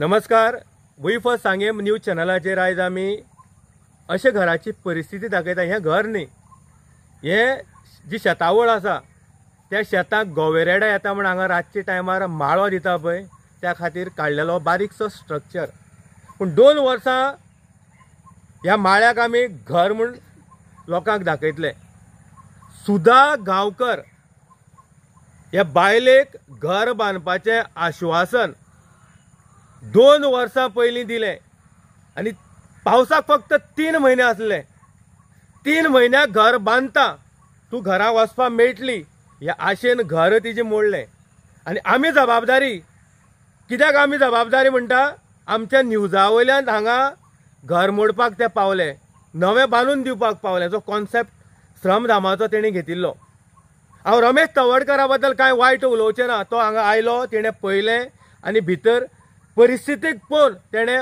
नमस्कार. We first Sanguem news चॅनलाचेर आयज आमी अशे घराची परिस्थिती दाखयता. हें घर न्ही, हें जी शेतावळ आसा त्या शेताक गोवेरेडा येता म्हण हांगा रातचे टायमार माळो दिता पळय, त्या खातीर काडलेलो बारीकसो स्ट्रक्चर. पूण 2 वर्सां ह्या माळ्याक आमी घर म्हूण लोकांक दाखयतले. सुधा गांवकर ह्या बायलेक घर बांदपाचें आश्वासन 2 वर्सां पयलीं दिलें आनी पावसाक फक्त 3 म्हयने आसले. 3 म्हयन्याक घर बांदता, तूं घरा वचपाक मेळटली ह्या आशेन घर तिजें मोडलें. आनी आमी जबाबदारी कित्याक आमी जबाबदारी म्हणटा, आमच्या न्यूजा वयल्यान हांगा घर मोडपाक ते पावले, नवें बांदून दिवपाक पावले. जो कॉन्सेप्ट श्रमधामाचो तेणी घेतिल्लो. हांव रमेश तवडकरा बद्दल कांय वायट उलोवचें ना. तो हांगा आयलो, तेणें पळयलें आनी भितर परिस्थितीक पळोवन तेणें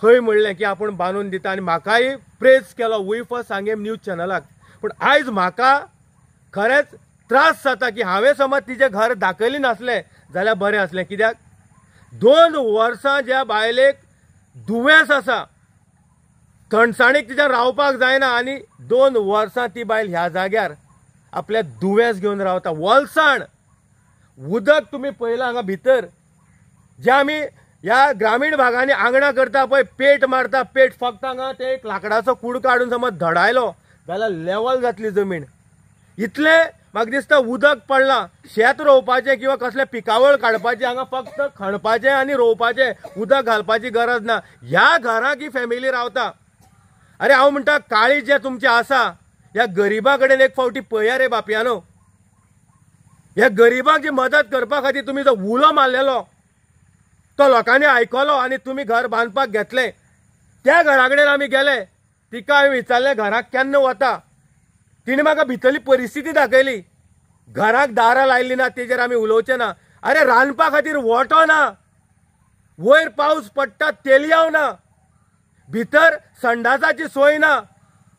हय म्हणलें की आपूण बांदून दिता. आनी म्हाकाय प्रेज केलो वी फर्स्ट सांगेम न्यूज चॅनलाक. पूण आयज म्हाका खरेंच त्रास जाता की हांवें समज तिचें घर दाखयलें नासलें जाल्यार बरें आसलें. कित्याक 2 वर्सां ज्या बायलेक दुयेंस आसा, थंडसाणीक तिच्या रावपाक जायना, आनी 2 वर्सां ती बायल ह्या जाग्यार आपल्या दुयेंस घेवन रावता. वलसाण उदक तुमी पळयलां हांगा भितर. जे आमी ह्या ग्रामीण भागांनी आंगणां करता पळय, पेट मारता, पेट फक्त हांगा ते एक लाकडाचो कूड काडून समज धडायलो जाल्यार लेवल जातली जमीन. इतलें म्हाका दिसता उदक पडलां. शेत रोवपाचें किंवा कसलें पिकावळ काडपाचें, हांगा फक्त खणपाचें आनी रोवपाचें, उदक घालपाची गरज ना. ह्या घराक ही फॅमिली रावता. अरे हांव म्हणटा, काळी जे तुमचें आसा ह्या गरिबा कडेन एक फावटी पळया रे बापयानो. ह्या गरिबांक जी मदत करपा खातीर तुमी जो उलो मारलेलो तो लोकांनी आयकलो आनी तुमी घर बांदपाक घेतलें. त्या घरा कडेन आमी गेले, तिका हांवें विचारलें घराक केन्ना वता. तिणें म्हाका भितरली परिस्थिती दाखयली. घराक दारां लायिल्लीं ना, तेजेर आमी उलोवचें ना. अरे रांदपा खातीर वोटो ना, वयर पावस पडटा तेलयाव ना, भितर संडासाची सोय ना,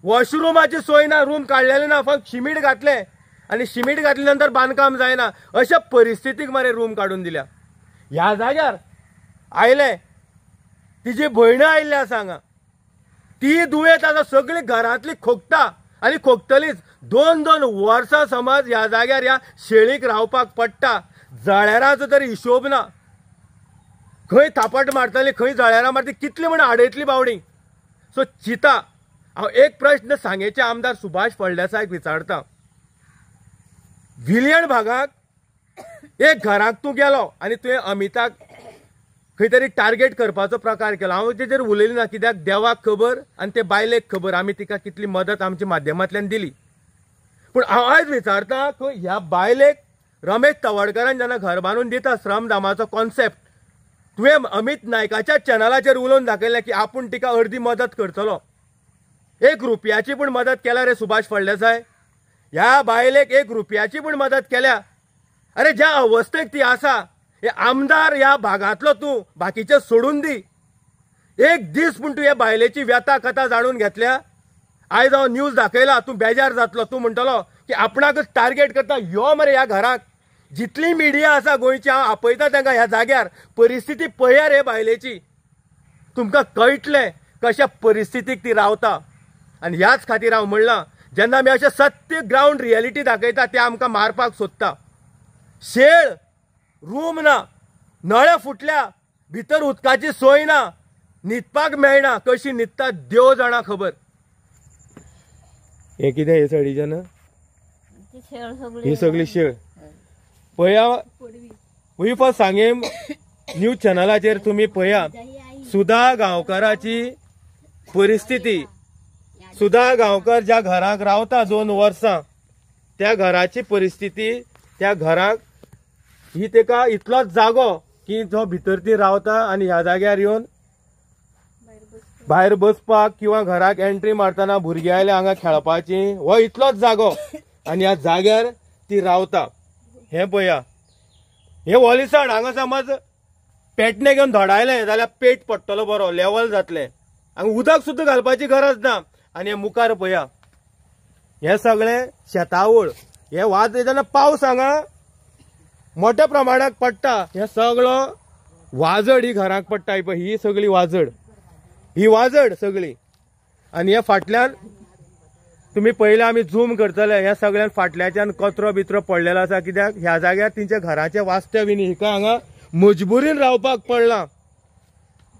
वॉशरुमाची सोय ना, रूम काडलेले ना, फक्त शिमीट घातले आनी शिमीट घातले नंतर बांदकाम जायना. अशा परिस्थितीक मरे रूम काडून दिल्या. ह्या जाग्यार आयले, तिची भयण आयिल्ली आसा हांगा. ती दुयेंत आसा, सगळी घरांतली खोकता आनी खोकतलीच. 2 वर्सां समज ह्या जाग्यार ह्या शेळीक रावपाक पडटा. जळारांचो तर हिशोब ना. खंय थापट मारतली, खंय जळारां मारतली, कितली म्हण आडयतली बावडी. सो चिता हांव एक प्रश्न सांगेचे आमदार सुभाष फळदेसायक विचारता. विलियन भागाक एक घराक तूं गेलो आनी तुवें अमिताक खंय तरी टार्गेट करपाचो प्रकार केलो. हांव तेजेर उलयलें ना, कित्याक देवाक खबर आनी ते बायलेक खबर आमी तिका कितली मदत आमच्या माध्यमांतल्यान दिली. पूण हांव आयज विचारता, ह्या बायलेक रमेश तवडकरान जेन्ना घर बांदून दिता श्रमधामाचो कॉन्सेप्ट, तुवें अमित नायकाच्या चॅनलाचेर उलोवन दाखयलें की आपूण तिका अर्दी मदत करतलो. 1 रुपयाची पूण मदत केल्या रे सुभाष फळदेसाय. ह्या बायलेक 1 रुपयाची पूण मदत केल्या. अरे ज्या अवस्थेक ती आसा, हे आमदार ह्या भागांतलो तूं बाकीचे सोडून दी. एक दीस पूण तूं ह्या बायलेची व्यथा कथा जाणून घेतल्या. आयज हांव न्यूज दाखयला, तूं बेजार जातलो. तूं म्हणटलो की आपणाकच टार्गेट करता. यो मरे ह्या घराक. जितली मिडिया आसा गोंयची हांव आपयता तांकां ह्या जाग्यार. परिस्थिती पळया रे बायलेची. तुमकां कळटलें कशा परिस्थितीक ती रावता. आनी ह्याच खातीर हांव म्हणलां, जेन्ना आमी अशें सत्य ग्रावंड रियलिटी दाखयता ते आमकां मारपाक सोदता. शेळ, रूम ना, नळे फुटल्या, भितर उदकाची सोय ना, न्हिदपाक मेळना. कशी न्हिदता देव जाणा खबर. हे कितें हे सायडीच्यान ही सगळी शेळ पळया. वी फर्स्ट सांगेम न्यूज चॅनलाचेर तुमी पळया सुधा गांवकराची परिस्थिती. सुधा गांवकर ज्या घराक रावता 2 वर्सां, त्या घराची परिस्थिती. त्या घराक ही तेका इतलोच जागो की जो भितर ती रावता आनी ह्या जाग्यार येवन भायर बसपाक किंवा घराक एंट्री मारतना भुरगीं आयले हांगा खेळपाची, हो इतलोच जागो आनी ह्या जाग्यार ती रावता. हे पळया, हे वॉलिसाण हांगा समज पेटणे घेवन धडायलें जाल्यार पेट पडटलो बरो, लेवल जातलें. हांगा उदक सुद्दां घालपाची गरज ना. आनी हे मुखार पळया, हे सगळें शेतावळ. हे वाज जेन्ना पावस हांगा मोठ्या प्रमाणात पडटा, हे सगळो वाजड ही घराक पडटा पळय ही सगळी वाजड सगळी। आणि ह्या फाटल्यान तुम्ही पहिले आम्ही झूम करतले ह्या सगळ्यान फाटल्याच्यान कचरो बिचरो पडलेलो आसा, कित्याक ह्या जाग्यार तेंच्या घराचे वास्तव्य न्ही, हिका हांगा मजबुरीन रावपाक पडला।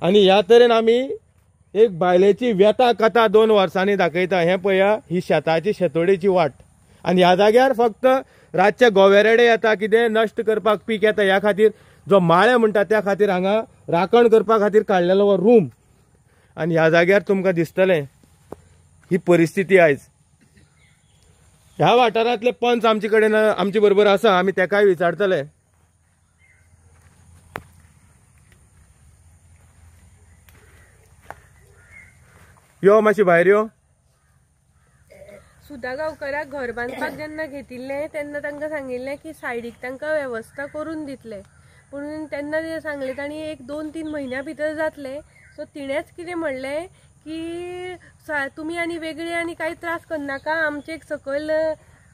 आणि ह्या तरेन आमी एक बायलेची व्यथा कथा 2 वर्सांनी दाखयता। हे पळया ही शेताची शेतोडेची वाट। आणि ह्या जाग्यार फक्त रातचे गोवेरेडे येता, कितें नश्ट करपाक पीक येता ह्या खातीर जो माळे म्हणटा त्या खातीर हांगा राखण करपा खातीर काडलेलो हो रूम। आणि ह्या जाग्यार तुमकां दिसतलें ही परिस्थिती आयज। ह्या वाठारांतले पंच आमचे कडेन आमचे बरोबर आसा, आमी तेकाय विचारतले। यो मातशी भायर यो। सुधा गांवकाराक घर बांदपाक जेन्ना घेतिल्ले तेन्ना तांकां सांगिल्लें की सायडीक तांकां वेवस्था करून दितले, पूण तेन्ना ते सांगले तांणी 1-2-3 म्हयन्या भितर जातले। सो तिणेंच कितें म्हणलें की तुमी आनी वेगळे आनी कांय त्रास करनाका, आमचे एक सकयल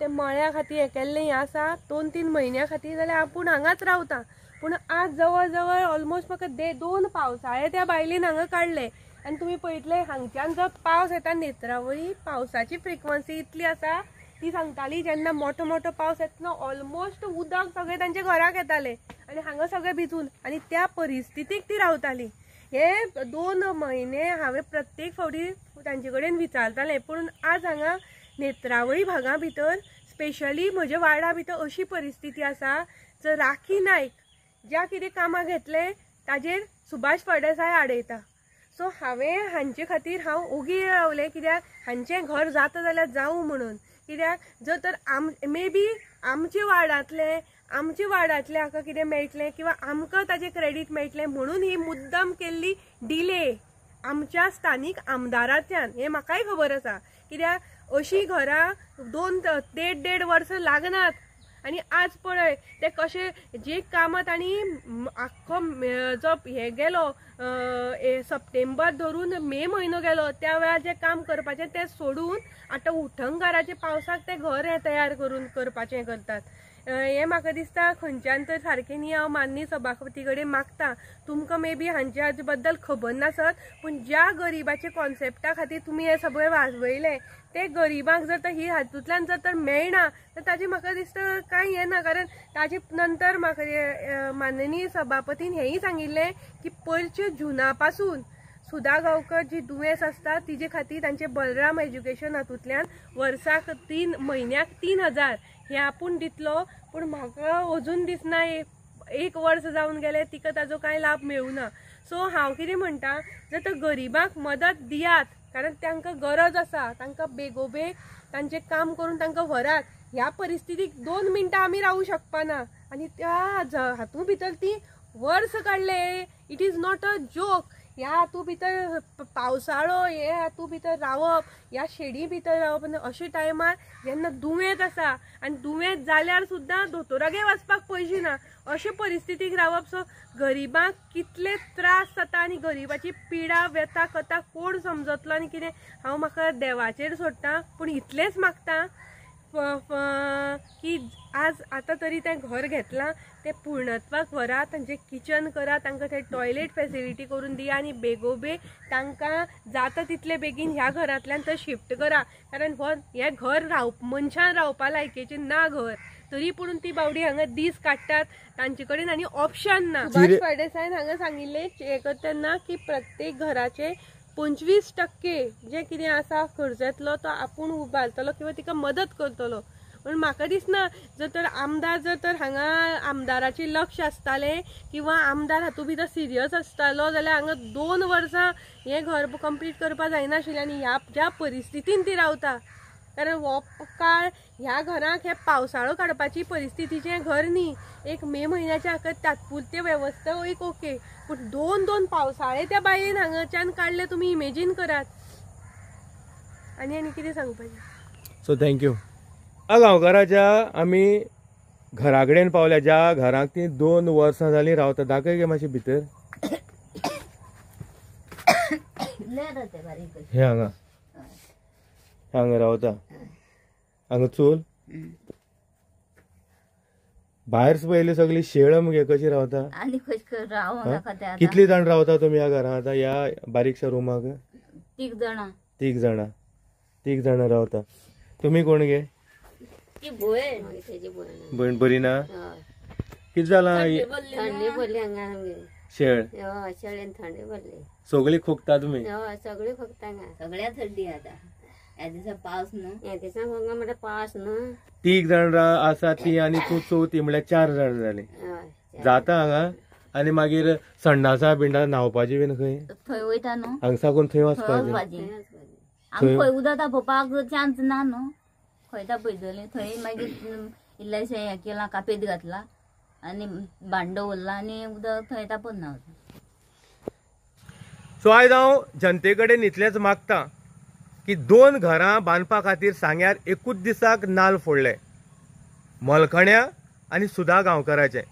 ते मळ्या खातीर हें केल्लें हें आसा 2-3 म्हयन्या खातीर, जाल्यार आपूण हांगाच रावता। पूण आज जवळ जवळ ऑलमोस्ट म्हाका 2 पावसाळे त्या बायलेन हांगा काडले। आनी तुमी पळयतले हांगच्यान जो पावस येता नेत्रावळी, पावसाची फ्रिक्वन्सी इतली आसा, ती सांगताली जेन्ना मोठो मोठो पावस येतना ऑलमोस्ट उदक सगळे तांच्या घराक येताले आनी हांगा सगळे भिजून, आनी त्या परिस्थितीक ती रावताली। हे 2 म्हयने हांवें प्रत्येक फावटी तांचे कडेन विचारतालें, पूण आज हांगा नेत्रावळी भागा भितर स्पेशली म्हज्या वार्डा भितर अशी परिस्थिती आसा, जर राखी नायक ज्या कितें कामाक घेतले ताजेर सुभाष फळदेसाय आडयता। सो हांवें हांचे खातीर हांव ओगी रावलें, कित्याक हांचें घर जाता जाल्यार जावं म्हणून। कित्याक जर तर मे बी आमच्या वार्डांतले हाका कितें मेळटलें किंवा आमकां ताजें क्रेडीट मेळटलें म्हणून ही मुद्दम केल्ली डिले आमच्या स्थानीक आमदाराच्यान, हें म्हाकाय खबर आसा। कित्याक अशीं घरां 2-1.5 वर्स लागनात। आनी आज पळय ते कशे जे कामां तांणी आख्खो जो हे गेलो सप्टेंबर धरून मे म्हयनो गेलो त्या वेळार जे काम करपाचें तें सोडून आतां उठणकाराच्या पावसाक ते घर तयार करून करपाचें करतात। हे म्हाका दिसता खंयच्यान तर सारकें न्ही। हांव माननीय सभापती कडेन मागता, तुमकां मे बी हांचे हाजे बद्दल खबर नासत, पूण ज्या गरिबाचे कॉन्सेप्टा खातीर तुमी हे सगळे वाजवयले ते गरिबांक जर तर ही हातूंतल्यान जर तर मेळना तर ताजें म्हाका दिसता कांय हें ना। कारण ताजे नंतर म्हाका माननीय सभापतीन हेंय सांगिल्लें की पयरचे जुना पासून सुधा गांवकर जी दुयेंस आसता तिजे खातीर तांचे बलराम एज्युकेशन हातूंतल्यान वर्साक 3 म्हयन्याक 3000 हे आपूण दितलो। पूण म्हाका अजून दिसना 1 वर्स जावन गेले तिका ताजो कांय लाभ मेळूना। सो हांव कितें म्हणटा, जर तर गरिबांक मदत दियात, कारण तांकां गरज आसा, तांकां बेगोबेग तांचें काम करून तांकां व्हरात। ह्या परिस्थितीक 2 मिनटां आमी रावूं शकपाना आनी त्या हातूंत भितर ती वर्स काडले। It is not a joke. ह्या हातूंत भितर पावसाळो हे हातूंत भितर रावप, ह्या शेडी भितर रावप आनी अशे टायमार जेन्ना दुयेंत आसा आनी दुयेंत जाल्यार सुद्दां दोतोरागेर वचपाक पयशे ना, अशे परिस्थितीक रावप। सो गरिबांक कितले त्रास जाता आनी गरिबाची पिडा व्यथा कथा कोण समजतलो आनी कितें, हांव म्हाका देवाचेर सोडटा। पूण इतलेंच मागता की आज आतां तरी तें घर घेतलां तें पूर्णत्वाक व्हरात, तांचें किचन करात, तांकां थंय टॉयलेट फेसिलिटी करून दिया आनी बेगोबेग तांकां जाता तितले बेगीन ह्या घरांतल्यान थंय शिफ्ट करा। कारण हें घर मनशान रावपा लायकेचें ना घर, तरी पूण ती बावडी हांगा दीस काडटात, तांचे कडेन आनी ऑप्शन ना। सुभाष फळदेसायन हांगा सांगिल्लें हें करतना की प्रत्येक घराचे 25% जे कितें आसा खर्च येतलो तो आपूण उबारतलो किंवा तिका मदत करतलो। पण म्हाका दिसना जर तर आमदार जर तर हांगा आमदाराचें लक्ष आसतालें किंवा आमदार हातूंत भितर सिरियस आसतालो जाल्यार हांगा 2 वर्सां हें घर कंप्लीट करपा जायनाशिल्लें। आनी ह्या ज्या परिस्थितीन ती रावता, कारण हो काळ ह्या घराक हे पावसाळो काडपाची परिस्थितीचें घर न्ही। एक मे म्हयन्याच्या हाका तात्पुरते वेवस्था एक ओके, पूण 2 पावसाळे त्या बायलेन हांगाच्यान काडले, तुमी इमेजीन करात। आनी कितें सांगपाचें। So thank you. ह्या गांवकाराच्या आमी घरा कडेन पावल्या, ज्या घराक ती 2 वर्सां जालीं रावता, दाखय गे मातशें भितर। हे हांगा रावता, हांगा चूल भायर पयली सगळी शेळ मगे कशी रावता? आनी कशें रावूंक नाका ते आतां. कितली जाण रावता तुम्ही या घरात आता या बारीकशा रूमाक? 3 जाणां. 3 जाणां. 3 जाणां रावता. तुम्ही कोण गे? ती भयण तेजी भयण. भयण बरी ना? हय. कित जाला? थंडी भरली हांगा आमगे. शेळ हय शेळेन थंडी भरली. सगळी खोकता तुम्ही? हय सगळी फक्त हांगा. सगळ्या थंडी आतां. ह्या दिसा पावस न्हू. ह्या दिसा हांगा म्हणटा पावस न्हू. 3 जाण आसा ती आणि तू चवथी म्हळ्यार 4 जाण जाली. हय. जाता हांगा आणि मागीर संडासा बिंडा न्हावपाची बीन खंय? थंय वयता न्हू. हांगसा कोण थंय थंय वचपाचें? वचपाची. आमी खंय उदक तापोवपाक चान्स ना न्हू. खंय तापयतली थंय मागीर इल्लेशें हें केलां कापेत घातला आनी भांडो उरला आनी उदक थंय तापोवन नावता. सो आयज हांव जनते कडेन इतलेंच मागता की 2 घरां बांदपा खातीर सांग्यार एकूच दिसाक नाल्ल फोडले. मलकण्या आनी सुधा गांवकाराचे.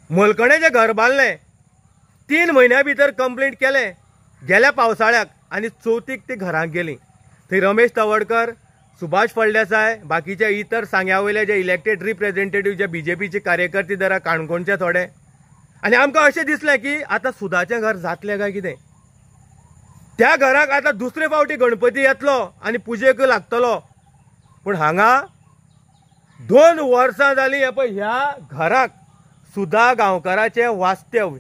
मलकण्याचें घर बांदलें 3 म्हयन्या भितर कंप्लीट केलें गेल्या पावसाळ्याक आनी चवथीक ती घरांक गेलीं. थंय रमेश तवडकर, सुभाष फळदेसाय, बाकीचे इतर सांग्या वयले जे इलेक्टेड रिप्रेझेंटेटिव्ह जे बीजेपीचे कार्यकर्ते जरा काणकोणचे थोडे. आनी आमकां अशें दिसलें की आतां सुधाचें घर जातलें काय कितें. त्या घराक आतां दुसरे फावटी गणपती येतलो आनी पुजेक लागतलो. पूण हांगा 2 वर्सां जालीं ह्या घराक सुधा गांवकाराचें वास्तव्य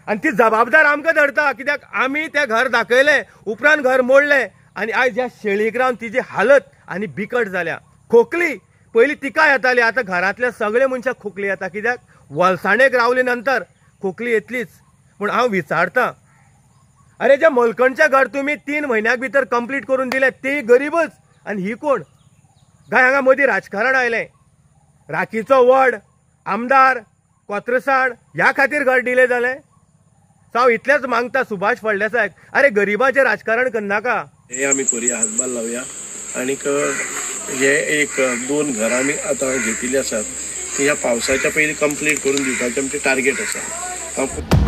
आनी ती जबाबदार आमकां धरता. कित्याक आमी तें घर दाखयलें उपरांत घर मोडलें आनी आयज ह्या शेळीक रावन तिची हालत आनी बिकट जाल्या. खोकली पयलीं तिका येताली आतां घरांतल्या सगळे मनशाक खोकली येता. कित्याक वलसाणेक रावले नंतर खोकली येतलीच. पूण हांव विचारतां अरे जे मलकणचें घर तुमी 3 म्हयन्याक भितर कंप्लीट करून दिलें ते गरीबच आनी ही कोण काय? हांगा मदीं राजकारण आयलें. राखीचो वड, आमदार, कोत्रसाण ह्या खातीर घर डिले जालें. हांव इतलेंच मागता सुभाष फळदेसायक अरे गरिबाचें राजकारण करनाका. हे आमी करुया हातभार लावया आनीक हे 1-2 घरां आमी आतां घेतिल्ली आसात ती ह्या पावसाच्या पयलीं कंप्लीट करून दिवपाचें आमचें टार्गेट आसा.